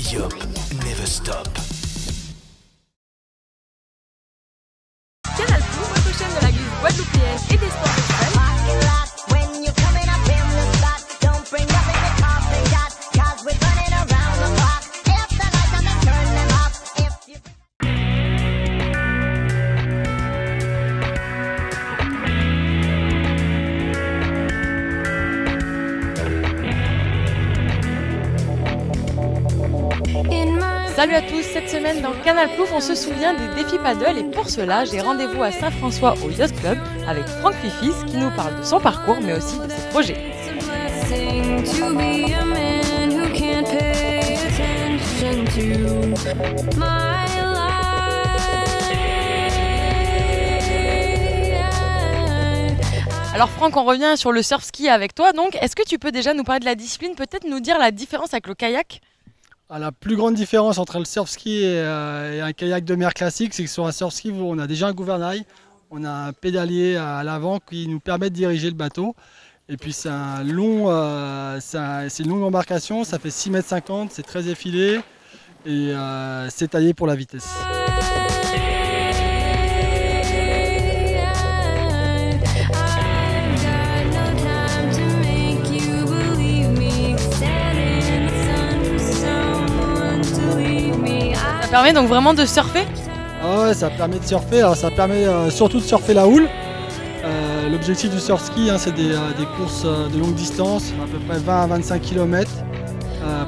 Yop, never stop. Canal+, votre chaîne de la glisse guadeloupéenne et des sports extrêmes. Salut à tous, cette semaine dans Canal+, on se souvient des défis paddle et pour cela j'ai rendez-vous à Saint-François au Yacht Club avec Franck Fifis qui nous parle de son parcours mais aussi de ses projets. Alors Franck, on revient sur le surf ski avec toi, donc est-ce que tu peux déjà nous parler de la discipline, peut-être nous dire la différence avec le kayak ? La plus grande différence entre le surf ski et un kayak de mer classique, c'est que sur un surf ski, on a déjà un gouvernail, on a un pédalier à l'avant qui nous permet de diriger le bateau. Et puis c'est une longue embarcation, ça fait 6,50 m, c'est très effilé et c'est taillé pour la vitesse. Ça permet donc vraiment de surfer ? Ah ouais, ça permet de surfer, alors ça permet surtout de surfer la houle. L'objectif du surf ski, c'est des courses de longue distance, à peu près 20 à 25 km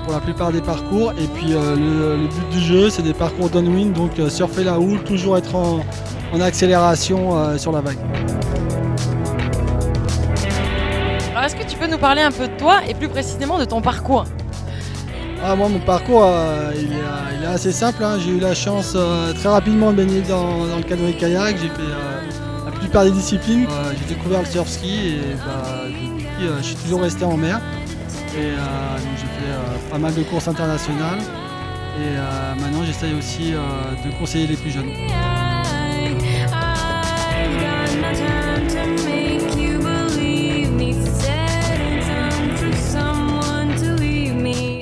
pour la plupart des parcours. Et puis le but du jeu, c'est des parcours downwind, donc surfer la houle, toujours être en accélération sur la vague. Alors est-ce que tu peux nous parler un peu de toi et plus précisément de ton parcours ? Moi, mon parcours, il est assez simple. J'ai eu la chance très rapidement de baigner dans le canoë-kayak. J'ai fait la plupart des disciplines. J'ai découvert le surf ski et depuis, je suis toujours resté en mer. Et donc j'ai fait pas mal de courses internationales. Et maintenant, j'essaye aussi de conseiller les plus jeunes.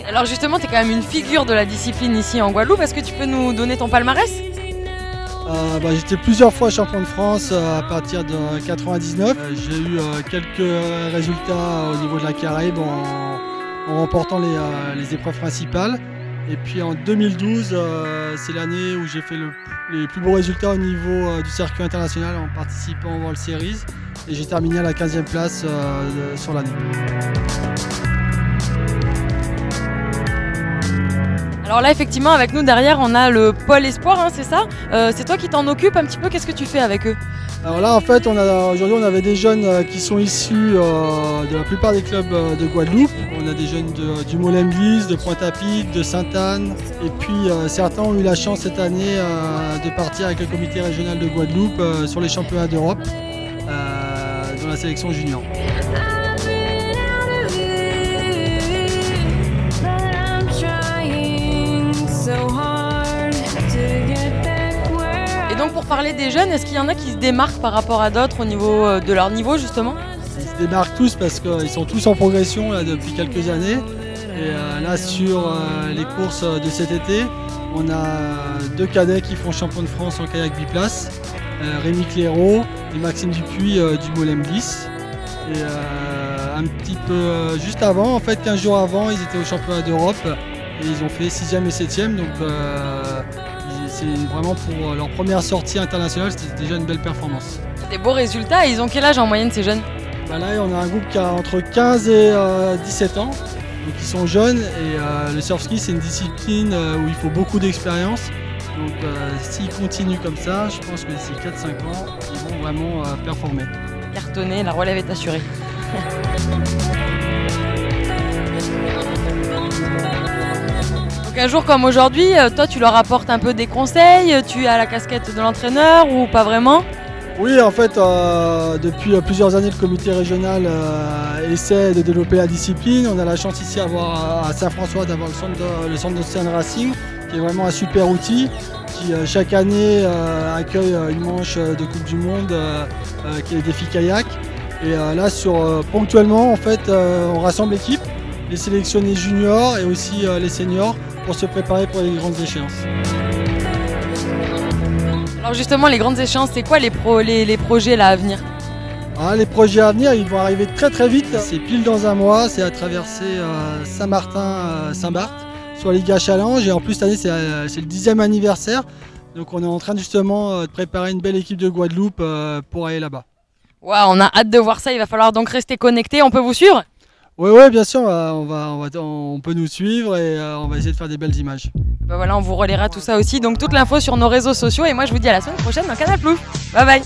Alors justement, tu es quand même une figure de la discipline ici en Guadeloupe. Est-ce que tu peux nous donner ton palmarès ? J'étais plusieurs fois champion de France à partir de 1999. J'ai eu quelques résultats au niveau de la Caraïbe en remportant les épreuves principales. Et puis en 2012, c'est l'année où j'ai fait les plus beaux résultats au niveau du circuit international en participant aux World Series. Et j'ai terminé à la 15e place sur l'année. Alors là, effectivement, avec nous derrière, on a le pôle espoir, c'est ça ? C'est toi qui t'en occupes un petit peu, qu'est-ce que tu fais avec eux ? Alors là, en fait, aujourd'hui, on avait des jeunes qui sont issus de la plupart des clubs de Guadeloupe. On a des jeunes du Molemblis, de Pointe-à-Pitre, de Sainte-Anne. Et puis, certains ont eu la chance cette année de partir avec le comité régional de Guadeloupe sur les championnats d'Europe dans la sélection junior. Et donc pour parler des jeunes, est-ce qu'il y en a qui se démarquent par rapport à d'autres au niveau de leur niveau justement ? Ils se démarquent tous parce qu'ils sont tous en progression là, depuis quelques années. Et là sur les courses de cet été, on a deux cadets qui font champion de France en kayak biplace, Rémi Clairaut et Maxime Dupuis du Molemblis. Et un petit peu juste avant, en fait 15 jours avant, ils étaient au championnat d'Europe et ils ont fait 6e et 7e. Donc c'est vraiment pour leur première sortie internationale, c'était déjà une belle performance. Des beaux résultats, et ils ont quel âge en moyenne ces jeunes ? Là on a un groupe qui a entre 15 et 17 ans, donc ils sont jeunes et le surf ski c'est une discipline où il faut beaucoup d'expérience. Donc s'ils continuent comme ça, je pense que d'ici 4-5 ans, ils vont vraiment performer. Cartonner, la relève est assurée. Donc un jour comme aujourd'hui, toi tu leur apportes un peu des conseils, tu as la casquette de l'entraîneur ou pas vraiment ? Oui, en fait, depuis plusieurs années, le comité régional essaie de développer la discipline. On a la chance ici à Saint-François d'avoir le centre d'Océan Racing, qui est vraiment un super outil, qui chaque année accueille une manche de Coupe du Monde qui est les défis kayak. Et là, ponctuellement, en fait, on rassemble l'équipe, les sélectionnés juniors et aussi les seniors pour se préparer pour les grandes échéances. Alors justement, les grandes échéances, c'est quoi les projets là à venir? Les projets à venir, ils vont arriver très vite. C'est pile dans un mois, c'est à traverser Saint-Martin-Saint-Barth sur Liga Challenge. Et en plus, cette année, c'est le 10e anniversaire. Donc on est en train justement de préparer une belle équipe de Guadeloupe pour aller là-bas. Wow, on a hâte de voir ça, il va falloir donc rester connecté. On peut vous suivre? Oui, bien sûr, on peut nous suivre et on va essayer de faire des belles images. Ben voilà, on vous relaiera tout ça aussi. Donc toute l'info sur nos réseaux sociaux. Et moi, je vous dis à la semaine prochaine dans Canal+. Bye bye.